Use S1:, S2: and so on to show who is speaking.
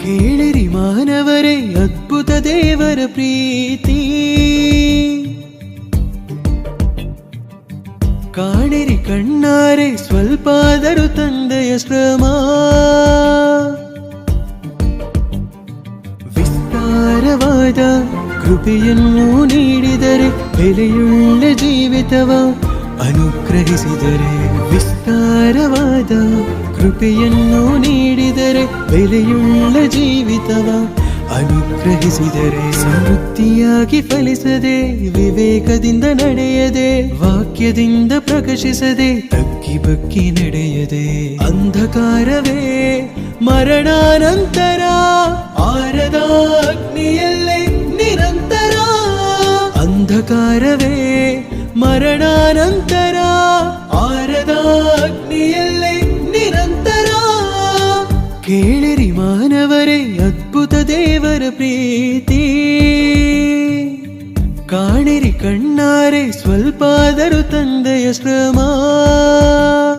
S1: ಕೇಳಿರಿ ಮಾನವರೇ ಅದ್ಭುತ ದೇವರ ಪ್ರೀತಿ, ಕಾಣಿರಿ ಕಣ್ಣಾರೆ ಸ್ವಲ್ಪಾದರೂ ತಂದೆಯ ಶ್ರಮ. ವಿಸ್ತಾರವಾದ ಕೃಪೆಯನ್ನು ನೀಡಿದರೆ ಬೆಲೆಯುಳ್ಳ ಜೀವಿತವ ಅನುಗ್ರಹಿಸಿದರೆ, ವಿಸ್ತಾರವಾದ ಕೃಪೆಯನ್ನು ನೀಡಿದರೆ ಬೆಲೆಯುಳ್ಳ ಜೀವಿತವ ಅನುಗ್ರಹಿಸಿದರೆ, ಸಮೃದ್ಧಿಯಾಗಿ ಫಲಿಸದೆ ವಿವೇಕದಿಂದ ನಡೆಯದೆ, ವಾಕ್ಯದಿಂದ ಪ್ರಕಾಶಿಸದೆ ತಗ್ಗಿ ಬಗ್ಗಿ ನಡೆಯದೆ, ಅಂಧಕಾರವೇ ಮರಣಾನಂತರ ಆರದ ಅಗ್ನಿಯಲ್ಲೇ ನಿರಂತರ, ಅಂಧಕಾರವೇ ಮರಣಾನಂತರ ಆರದ ಅಗ್ನಿಯಲ್ಲೇ ನಿರಂತರ. ಕೇಳಿರಿ ಮಾನವರೇ ಅದ್ಭುತ ದೇವರ ಪ್ರೀತಿ, ಕಾಣಿರಿ ಕಣ್ಣಾರೆ ಸ್ವಲ್ಪಾದರೂ ತಂದೆಯ ಶ್ರಮ.